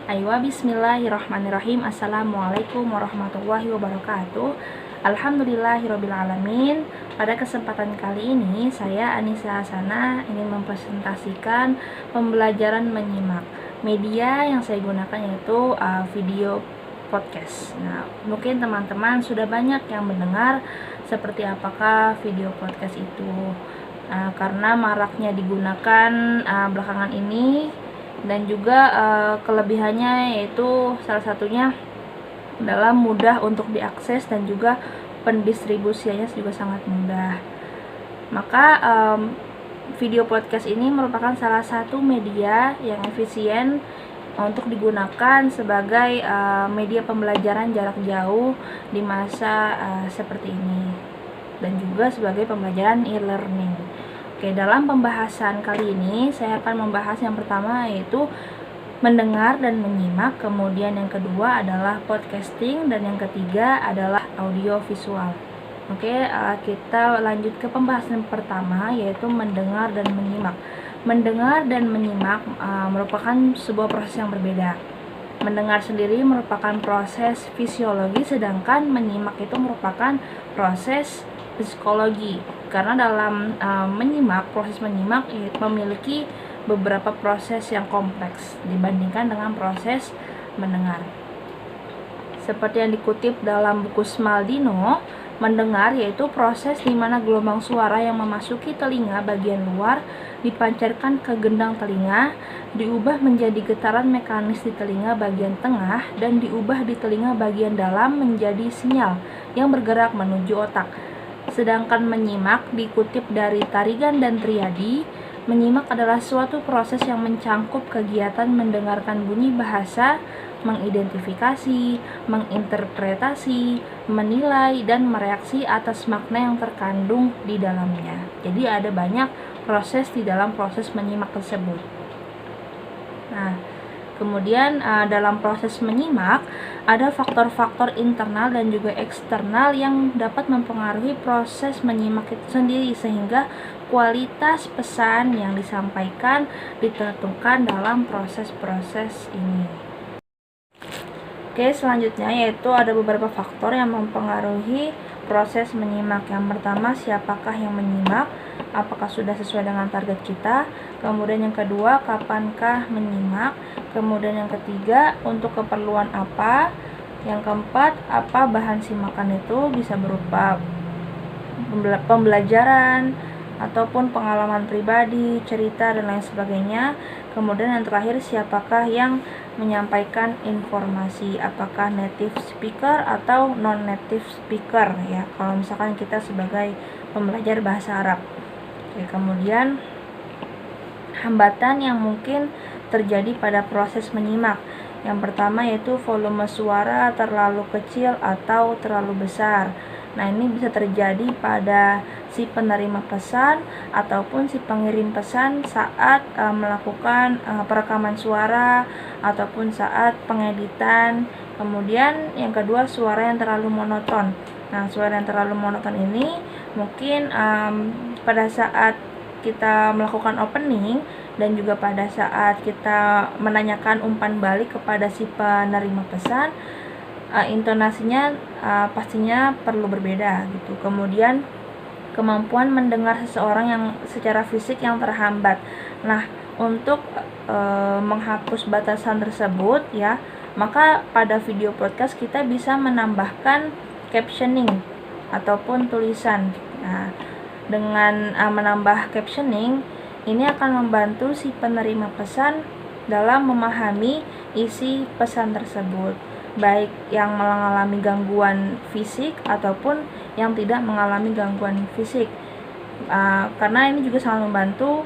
Aywa, bismillahirrahmanirrahim. Assalamualaikum warahmatullahi wabarakatuh. Alhamdulillahirrabbilalamin. Pada kesempatan kali ini, saya Anissa Hasana ingin mempresentasikan pembelajaran menyimak. Media yang saya gunakan yaitu video podcast. Nah, mungkin teman-teman sudah banyak yang mendengar seperti apakah video podcast itu. Karena maraknya digunakan belakangan ini, dan juga kelebihannya yaitu salah satunya adalah mudah untuk diakses dan juga pendistribusiannya juga sangat mudah. Maka video podcast ini merupakan salah satu media yang efisien untuk digunakan sebagai media pembelajaran jarak jauh di masa seperti ini, dan juga sebagai pembelajaran e-learning. Oke, dalam pembahasan kali ini saya akan membahas yang pertama yaitu mendengar dan menyimak, kemudian yang kedua adalah podcasting, dan yang ketiga adalah audio visual. Oke, kita lanjut ke pembahasan pertama yaitu mendengar dan menyimak. Mendengar dan menyimak merupakan sebuah proses yang berbeda. Mendengar sendiri merupakan proses fisiologi, sedangkan menyimak itu merupakan proses psikologi. Karena dalam proses menyimak memiliki beberapa proses yang kompleks dibandingkan dengan proses mendengar. Seperti yang dikutip dalam buku Smaldino, mendengar yaitu proses di mana gelombang suara yang memasuki telinga bagian luar dipancarkan ke gendang telinga, diubah menjadi getaran mekanis di telinga bagian tengah, dan diubah di telinga bagian dalam menjadi sinyal yang bergerak menuju otak. Sedangkan menyimak dikutip dari Tarigan dan Triadi, menyimak adalah suatu proses yang mencangkup kegiatan mendengarkan bunyi bahasa, mengidentifikasi, menginterpretasi, menilai, dan mereaksi atas makna yang terkandung di dalamnya. Jadi ada banyak proses di dalam proses menyimak tersebut. Nah, kemudian dalam proses menyimak ada faktor-faktor internal dan juga eksternal yang dapat mempengaruhi proses menyimak itu sendiri, sehingga kualitas pesan yang disampaikan ditentukan dalam proses-proses ini. Oke, selanjutnya yaitu ada beberapa faktor yang mempengaruhi proses menyimak. Yang pertama, siapakah yang menyimak? Apakah sudah sesuai dengan target kita? Kemudian yang kedua, kapankah menyimak? Kemudian yang ketiga, untuk keperluan apa? Yang keempat, apa bahan simakan itu? Bisa berupa pembelajaran ataupun pengalaman pribadi, cerita, dan lain sebagainya. Kemudian yang terakhir, siapakah yang menyampaikan informasi, apakah native speaker atau non-native speaker ya, kalau misalkan kita sebagai pembelajar bahasa Arab. Oke, kemudian hambatan yang mungkin terjadi pada proses menyimak. Yang pertama yaitu volume suara terlalu kecil atau terlalu besar. Nah, ini bisa terjadi pada si penerima pesan ataupun si pengirim pesan saat melakukan perekaman suara ataupun saat pengeditan. Kemudian yang kedua, suara yang terlalu monoton. Nah, suara yang terlalu monoton ini mungkin pada saat kita melakukan opening dan juga pada saat kita menanyakan umpan balik kepada si penerima pesan, intonasinya pastinya perlu berbeda gitu. Kemudian kemampuan mendengar seseorang yang secara fisik yang terhambat. Nah, untuk menghapus batasan tersebut ya, maka pada video podcast kita bisa menambahkan captioning ataupun tulisan. Nah, dengan menambah captioning ini akan membantu si penerima pesan dalam memahami isi pesan tersebut, baik yang mengalami gangguan fisik ataupun yang tidak mengalami gangguan fisik. Karena ini juga sangat membantu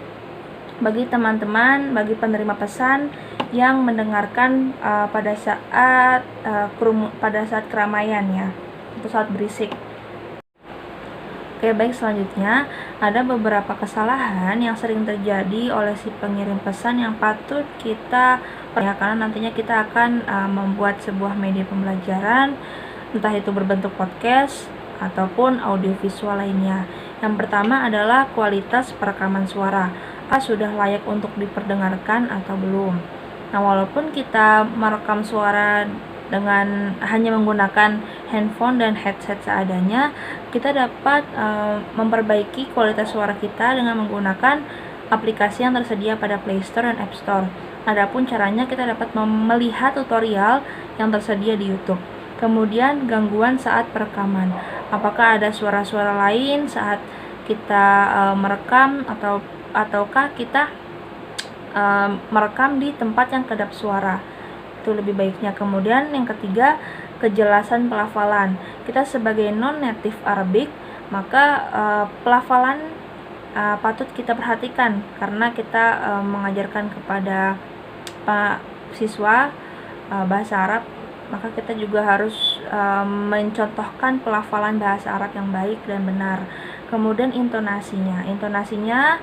bagi teman-teman, bagi penerima pesan yang mendengarkan pada saat keramaian ya, atau saat berisik. Oke, baik, selanjutnya ada beberapa kesalahan yang sering terjadi oleh si pengirim pesan yang patut kita ya, karena nantinya kita akan membuat sebuah media pembelajaran, entah itu berbentuk podcast ataupun audiovisual lainnya. Yang pertama adalah kualitas perekaman suara. Apakah sudah layak untuk diperdengarkan atau belum? Nah, walaupun kita merekam suara dengan hanya menggunakan handphone dan headset seadanya, kita dapat memperbaiki kualitas suara kita dengan menggunakan aplikasi yang tersedia pada Play Store dan App Store. Adapun caranya, kita dapat melihat tutorial yang tersedia di YouTube. Kemudian gangguan saat perekaman. Apakah ada suara-suara lain saat kita merekam ataukah kita merekam di tempat yang kedap suara? Itu lebih baiknya. Kemudian yang ketiga, kejelasan pelafalan. Kita sebagai non-native Arabic, maka pelafalan patut kita perhatikan karena kita mengajarkan kepada siswa bahasa Arab, maka kita juga harus mencontohkan pelafalan bahasa Arab yang baik dan benar. Kemudian intonasinya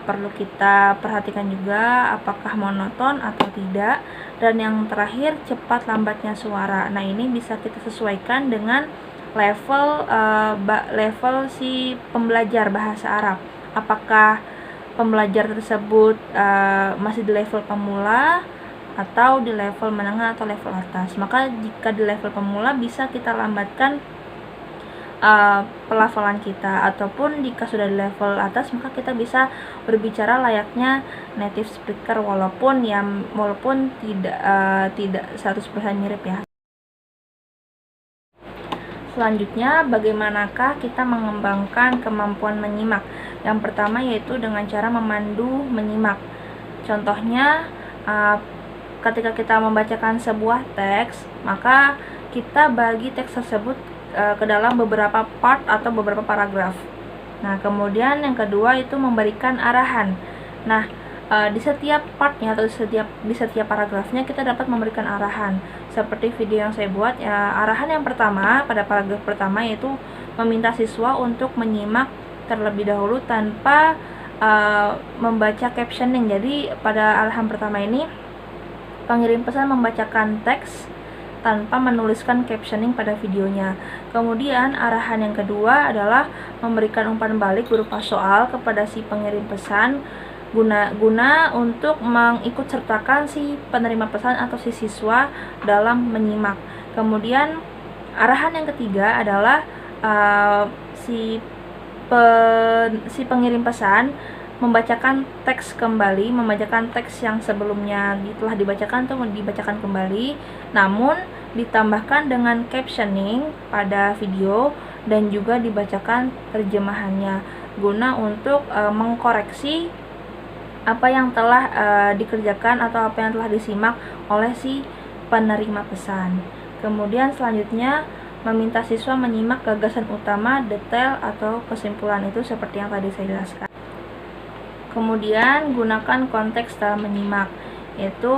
perlu kita perhatikan juga apakah monoton atau tidak. Dan yang terakhir, cepat lambatnya suara. Nah, ini bisa kita sesuaikan dengan level si pembelajar bahasa Arab. Apakah pembelajar tersebut masih di level pemula atau di level menengah atau level atas. Maka jika di level pemula bisa kita lambatkan pelafalan kita, ataupun jika sudah di level atas maka kita bisa berbicara layaknya native speaker walaupun tidak 100% mirip ya. Selanjutnya, bagaimanakah kita mengembangkan kemampuan menyimak? Yang pertama yaitu dengan cara memandu menyimak. Contohnya, ketika kita membacakan sebuah teks, maka kita bagi teks tersebut ke dalam beberapa part atau beberapa paragraf. Nah, kemudian yang kedua itu memberikan arahan. Nah, di setiap partnya atau di setiap paragrafnya kita dapat memberikan arahan. Seperti video yang saya buat, arahan yang pertama pada paragraf pertama yaitu meminta siswa untuk menyimak terlebih dahulu tanpa membaca captioning. Jadi pada arahan pertama ini pengirim pesan membacakan teks tanpa menuliskan captioning pada videonya. Kemudian arahan yang kedua adalah memberikan umpan balik berupa soal kepada si pengirim pesan guna untuk mengikut sertakan si penerima pesan atau si siswa dalam menyimak. Kemudian arahan yang ketiga adalah si pengirim pesan membacakan teks kembali, membacakan teks yang sebelumnya telah dibacakan atau dibacakan kembali, namun ditambahkan dengan captioning pada video dan juga dibacakan terjemahannya guna untuk mengkoreksi apa yang telah dikerjakan atau apa yang telah disimak oleh si penerima pesan. Kemudian selanjutnya meminta siswa menyimak gagasan utama, detail atau kesimpulan, itu seperti yang tadi saya jelaskan. Kemudian gunakan konteks dalam menyimak, yaitu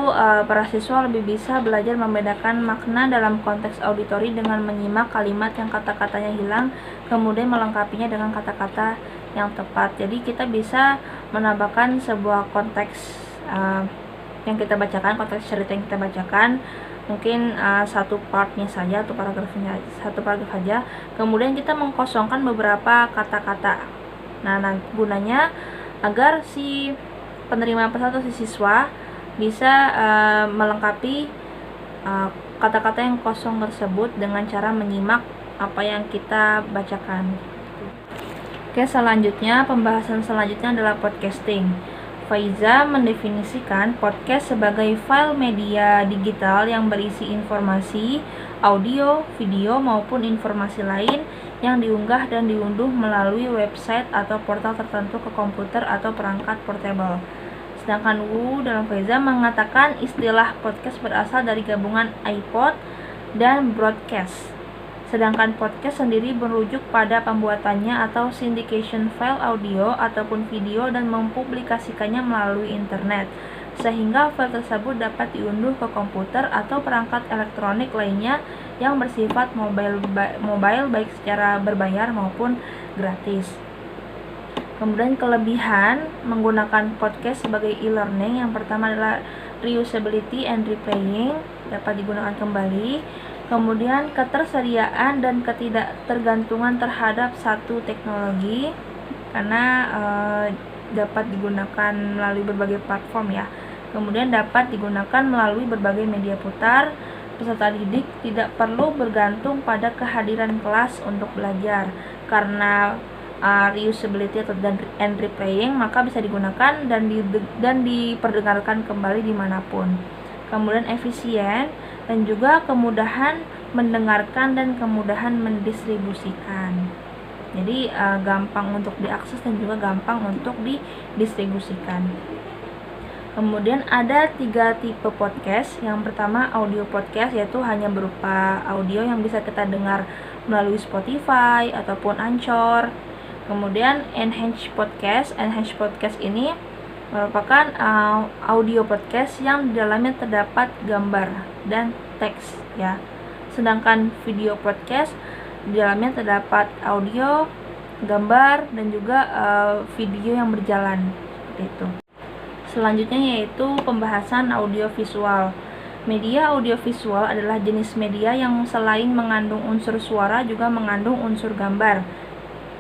para siswa lebih bisa belajar membedakan makna dalam konteks auditori dengan menyimak kalimat yang kata-katanya hilang, kemudian melengkapinya dengan kata-kata yang tepat. Jadi kita bisa menambahkan sebuah konteks yang kita bacakan, konteks cerita yang kita bacakan, mungkin satu partnya saja atau satu paragraf saja, kemudian kita mengkosongkan beberapa kata-kata. Nah, gunanya agar si penerima pesan atau si siswa bisa melengkapi kata-kata yang kosong tersebut dengan cara menyimak apa yang kita bacakan. Oke, selanjutnya pembahasan selanjutnya adalah podcasting. Faiza mendefinisikan podcast sebagai file media digital yang berisi informasi, audio, video maupun informasi lain yang diunggah dan diunduh melalui website atau portal tertentu ke komputer atau perangkat portable. Sedangkan Wu dalam Faiza mengatakan istilah podcast berasal dari gabungan iPod dan broadcast. Sedangkan podcast sendiri merujuk pada pembuatannya atau syndication file audio ataupun video dan mempublikasikannya melalui internet, sehingga file tersebut dapat diunduh ke komputer atau perangkat elektronik lainnya yang bersifat mobile baik secara berbayar maupun gratis. Kemudian kelebihan menggunakan podcast sebagai e-learning, yang pertama adalah reusability and replaying, dapat digunakan kembali. Kemudian ketersediaan dan ketidaktergantungan terhadap satu teknologi, karena dapat digunakan melalui berbagai platform ya. Kemudian dapat digunakan melalui berbagai media putar. Peserta didik tidak perlu bergantung pada kehadiran kelas untuk belajar. Karena reusability and replaying, maka bisa digunakan dan diperdengarkan kembali dimanapun. Kemudian efisien dan juga kemudahan mendengarkan dan kemudahan mendistribusikan. Jadi gampang untuk diakses dan juga gampang untuk didistribusikan. Kemudian ada 3 tipe podcast. Yang pertama audio podcast, yaitu hanya berupa audio yang bisa kita dengar melalui Spotify ataupun Anchor. Kemudian enhanced podcast. Enhanced podcast ini merupakan audio podcast yang di dalamnya terdapat gambar dan teks ya. Sedangkan video podcast di dalamnya terdapat audio, gambar dan juga video yang berjalan seperti itu. Selanjutnya yaitu pembahasan audiovisual. Media audiovisual adalah jenis media yang selain mengandung unsur suara juga mengandung unsur gambar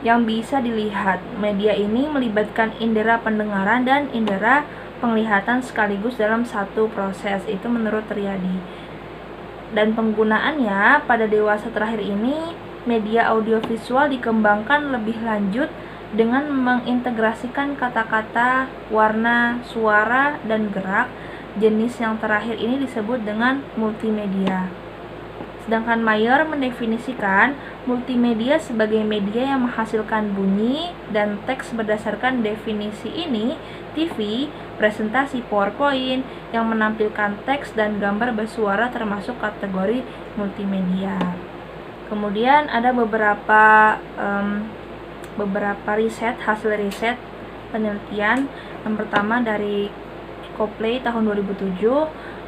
yang bisa dilihat. Media ini melibatkan indera pendengaran dan indera penglihatan sekaligus dalam satu proses. Itu menurut Riyadi. Dan penggunaannya pada dewasa terakhir ini, media audiovisual dikembangkan lebih lanjut dengan mengintegrasikan kata-kata, warna, suara, dan gerak. Jenis yang terakhir ini disebut dengan multimedia. Sedangkan Mayer mendefinisikan multimedia sebagai media yang menghasilkan bunyi dan teks. Berdasarkan definisi ini, TV, presentasi PowerPoint yang menampilkan teks dan gambar bersuara termasuk kategori multimedia. Kemudian ada beberapa hasil riset penelitian. Yang pertama dari Copley tahun 2007,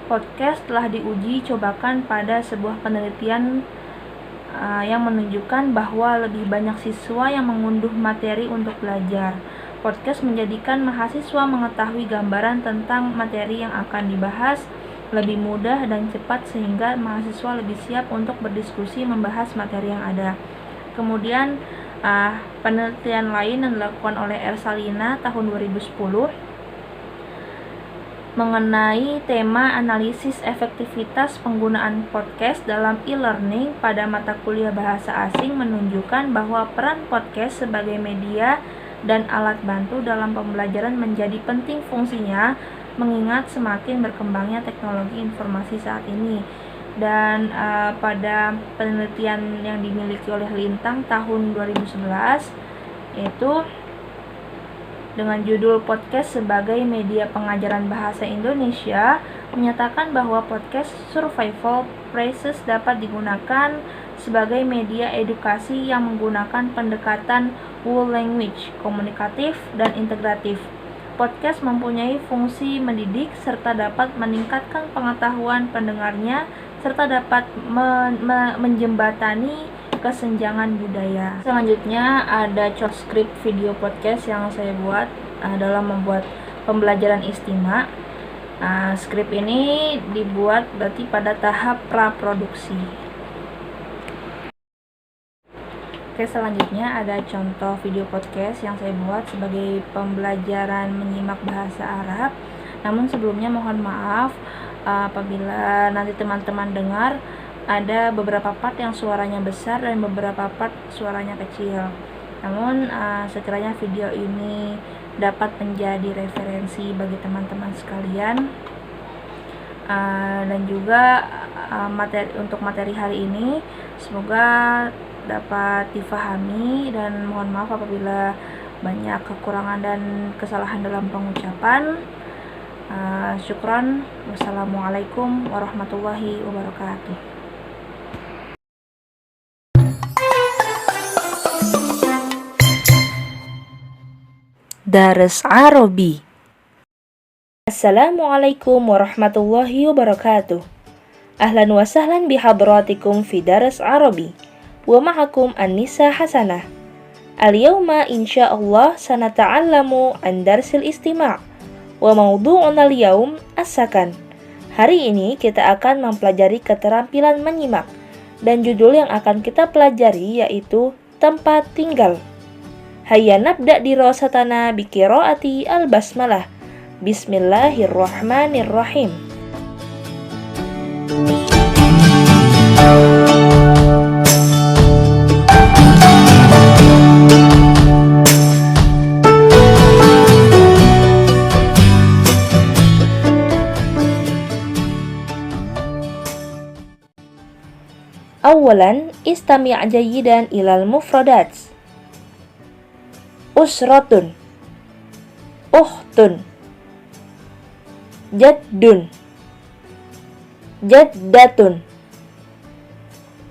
podcast telah diuji cobakan pada sebuah penelitian yang menunjukkan bahwa lebih banyak siswa yang mengunduh materi untuk belajar. Podcast menjadikan mahasiswa mengetahui gambaran tentang materi yang akan dibahas lebih mudah dan cepat sehingga mahasiswa lebih siap untuk berdiskusi membahas materi yang ada. Kemudian penelitian lain yang dilakukan oleh Ersalina tahun 2010 mengenai tema analisis efektivitas penggunaan podcast dalam e-learning pada mata kuliah bahasa asing menunjukkan bahwa peran podcast sebagai media dan alat bantu dalam pembelajaran menjadi penting fungsinya mengingat semakin berkembangnya teknologi informasi saat ini. Dan pada penelitian yang dimiliki oleh Lintang tahun 2011 yaitu dengan judul podcast sebagai media pengajaran bahasa Indonesia menyatakan bahwa podcast survival phrases dapat digunakan sebagai media edukasi yang menggunakan pendekatan whole language, komunikatif dan integratif. Podcast mempunyai fungsi mendidik serta dapat meningkatkan pengetahuan pendengarnya serta dapat menjembatani kesenjangan budaya. Selanjutnya ada transkrip video podcast yang saya buat dalam membuat pembelajaran istima. Skrip ini dibuat berarti pada tahap praproduksi. Oke, selanjutnya ada contoh video podcast yang saya buat sebagai pembelajaran menyimak bahasa Arab. Namun sebelumnya mohon maaf apabila nanti teman-teman dengar ada beberapa part yang suaranya besar dan beberapa part suaranya kecil. Namun sekiranya video ini dapat menjadi referensi bagi teman-teman sekalian dan juga untuk materi hari ini semoga dapat difahami dan mohon maaf apabila banyak kekurangan dan kesalahan dalam pengucapan. Syukran. Wassalamualaikum warahmatullahi wabarakatuh. Daras Arabi. Assalamualaikum warahmatullahi wabarakatuh. Ahlan wa sahlan bihadratikum fi Daras Arabi. Wa ma'akum An-Nisa Hasanah. Al-yawma insyaallah sanata'allamu an darsil istima'. Wa mawdu'una al-yawm as-sakan. Hari ini kita akan mempelajari keterampilan menyimak dan judul yang akan kita pelajari yaitu tempat tinggal. Hayya nabda dirasatana bi qiraati al-basmalah. Bismillahirrahmanirrahim. Awalan, istami' jayidan ilal mufradat. Usratun, ukhtun, jaddun, jaddatun,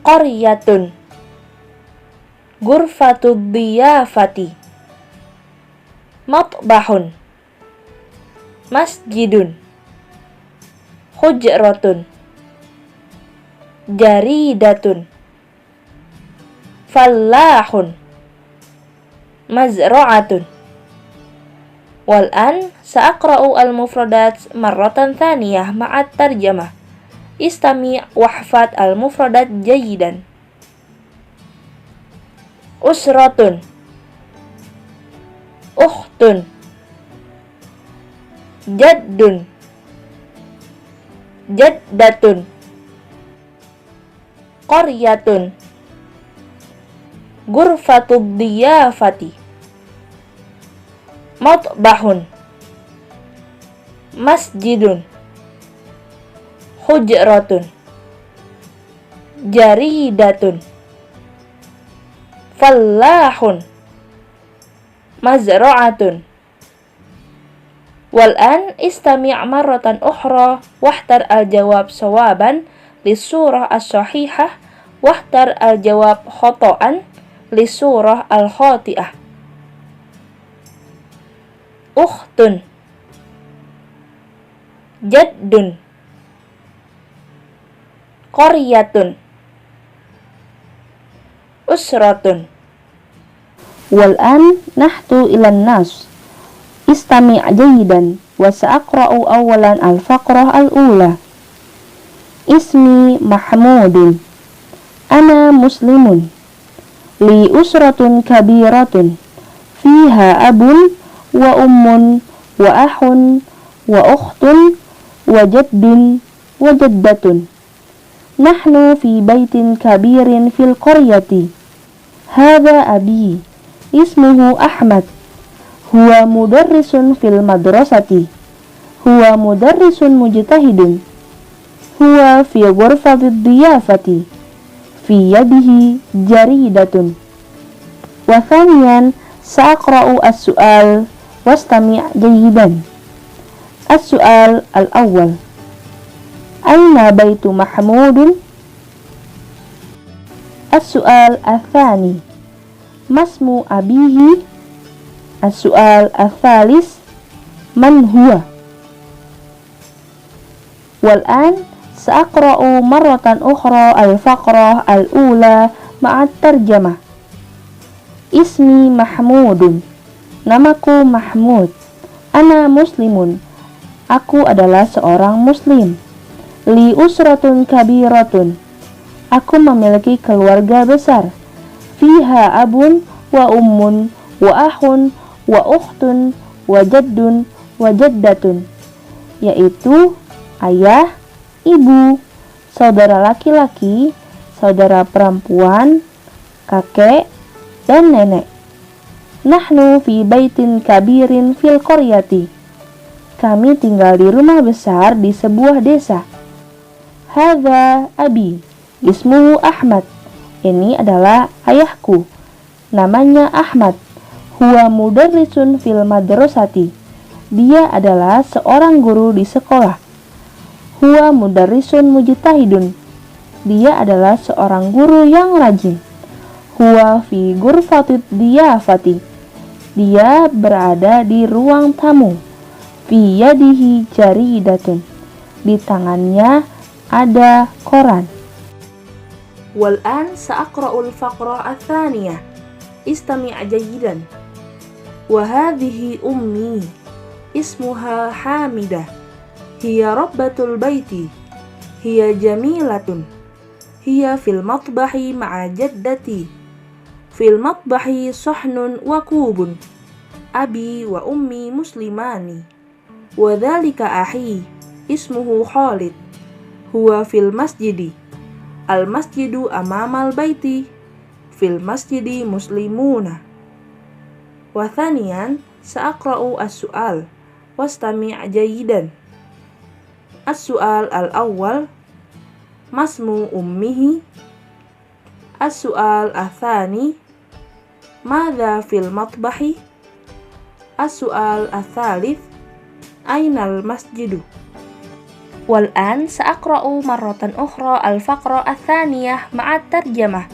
qaryatun, ghurfatud diyafati, matbahun, masjidun, hujratun, jaridatun, fallahun, mazra'atun. Wal'an sa'aqra'u al-mufradat marratan thaniyah ma'at tarjamah. Istami' wahfad al-mufradat jayidan. Usratun, ukhtun, jaddun, jaddatun, qaryatun, ghurfatud diyafati, matbahun, masjidun, hujratun, jaridatun, fallahun, mazra'atun. Wal'an istami' marratan ukhra wahtar al-jawab sawaban lisurah as-sahihah wahtar al-jawab khoto'an lisurah al-khoti'ah. Ukhtun, jaddun, qaryatun, usratun. Wal'an nahtu ilan nas. Istami' jayidan wa sa'aqra'u awalan al-faqrah al-ula. Ismi Mahmudun, ana muslimun, li usratun kabiratun, fiha abun wa ummun wa ahun wa ukhtun wa jaddun wa jaddatun. Nahnu fi baitin kabirin fil qaryati. Hadha abi, ismuhu Ahmad, huwa mudarrisun fil madrasati, huwa mudarrisun mujtahidun, huwa fi ghurfatid diyafati, fi yadihi jaridatun. Wa thaniyan sa'aqra'u as-su'al wastami' jayidan. As-su'al al-awwal, aina baitu Mahmudun? As-su'al al-thani, masmu abihi? As-su'al al-thalis, man huwa? Wal'an sa'aqra'u marratan ukhra al-faqrah al-ula ma'at tarjamah. Ismi Mahmudun, namaku Mahmud, ana muslimun, aku adalah seorang muslim. Li usratun kabiratun, aku memiliki keluarga besar. Fiha abun wa ummun wa ahun wa ukhtun wa jaddun wa jaddatun, yaitu ayah, ibu, saudara laki-laki, saudara perempuan, kakek, dan nenek. Nahnu fi baitin kabirin fil qaryati, kami tinggal di rumah besar di sebuah desa. Hadza abi, ismuhu Ahmad, ini adalah ayahku, namanya Ahmad. Huwa mudarrisun fil madrasati, dia adalah seorang guru di sekolah. Huwa mudarrisun mujtahidun, dia adalah seorang guru yang rajin. Huwa fi ghurfatid diyafati, dia berada di ruang tamu. Fi yadihi jaridatun, di tangannya ada koran. Wal'an sa'aqra'ul faqrah ats-tsaniyah. Istami' jayidan. Wa hadhihi ummi, ismuha Hamidah, hiya rabbatul baiti, hiya jamilatun, hiya fil matbahi ma'a jaddati, fil matbahi sahnun wa kubun, abi wa ummi muslimani. Wadhalika ahi ismuhu Khalid huwa fil masjidi al masjidu amamal baiti fil masjidi muslimuna. Wa thaniyan sa'aqra'u as-su'al wastami' jayidan. As-su'al al-awwal masmu ummihi. As-su'al athani madza fil matbahi. As-su'al athalith ainal masjidu. Wal'an sa'aqra'u marratan ukhra al-faqra athaniyah ma'at tarjamah.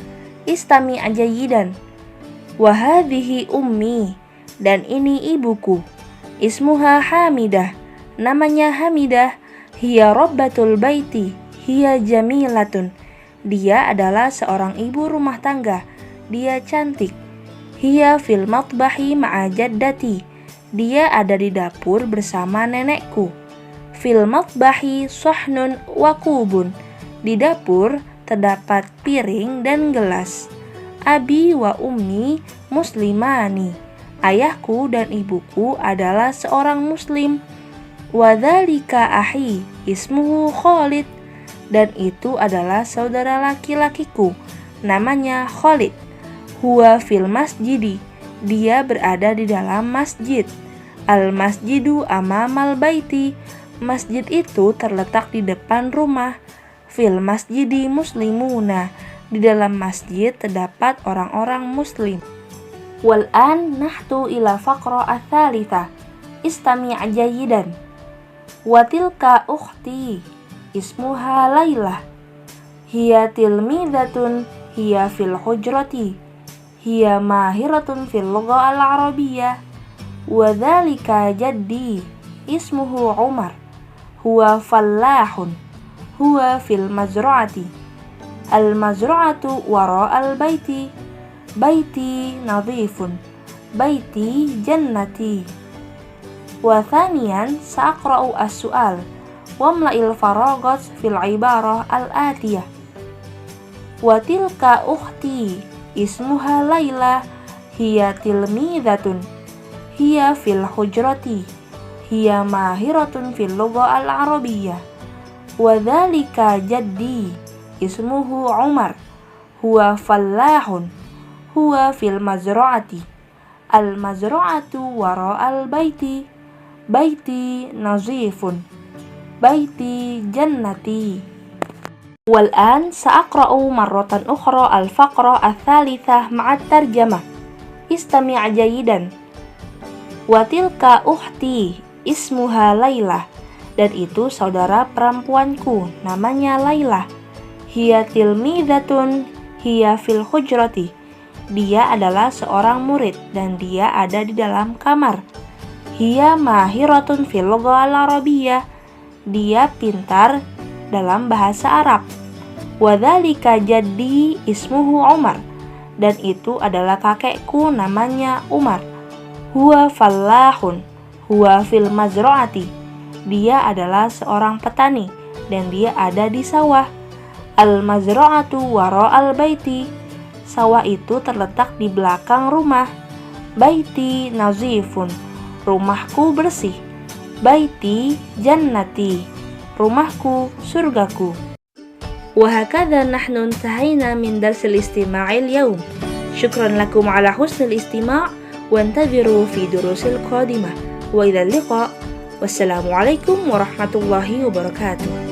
Istami' jayidan. Wa hadhihi ummi, dan ini ibuku. Ismuha Hamidah, namanya Hamidah. Hiya rabbatul baiti, hiya jamilatun. Dia adalah seorang ibu rumah tangga. Dia cantik. Hiya fil matbahi ma'a jaddati. Dia ada di dapur bersama nenekku. Fil matbahi sahnun wa kubun. Di dapur terdapat piring dan gelas. Abi wa ummi muslimani. Ayahku dan ibuku adalah seorang muslim. Wadzalika ahi ismuhu Khalid, dan itu adalah saudara laki-lakiku, namanya Khalid. Huwa fil masjidi, dia berada di dalam masjid. Al masjidu amamal baiti, masjid itu terletak di depan rumah. Fil masjidi muslimuna, di dalam masjid terdapat orang-orang muslim. Wal'an nahtu ila faqra ats-tsalitsah. Istami' jayidan. Wa tilka ukhti ismuha Lailah. Hiya tilmidatun hiya fil hujrati. Hiya mahiratun fil lugha al-arabiyyah. Wa dzalika jaddi ismuhu Umar. Huwa fallahun. Huwa fil mazra'ati. Al mazra'atu wara al baiti. Baiti nadhifun. Baiti jannati. Wa thaniyan sa'aqra'u as-su'al wamla'il faragat fil ibarah al-atiyah. Wa tilka ukhti ismuha Lailah. Hiya tilmidatun. Hiya fil hujrati. Hiya mahiratun fil lugha al-arabiyyah. Wa dzalika jaddi ismuhu Umar. Huwa fallahun. Huwa fil mazra'ati. Al mazra'atu wara al baiti. Baiti nazifun. Baiti jannati. Wal'an sa'aqra'u marratan ukhra al-faqra ats-tsalitsah ma'at tarjamah. Istami' jayidan. Wa tilka ukhti ismuha Lailah, dan itu saudara perempuanku, namanya Lailah. Hiya tilmidatun hiya fil hujrati. Dia adalah seorang murid dan dia ada di dalam kamar. Hiya mahiratun fil lugha al-arabiyyah. Dia pintar dalam bahasa Arab. Wa dzalika jaddi ismuhu Umar, dan itu adalah kakekku, namanya Umar. Huwa fallahun. Huwa fil mazra'ati. Dia adalah seorang petani dan dia ada di sawah. Al mazra'atu wara al baiti. Sawah itu terletak di belakang rumah. Baiti nazifun. Rumahku bersih. Baiti jannati. Rumahku surgaku. Wa hakadha nahnu intahayna min darsil istima'il yawm. Syukran lakum ala husnil istima' wa antadhiru fi durusil qadimah. Wa ila liqa. Wassalamualaikum warahmatullahi wabarakatuh.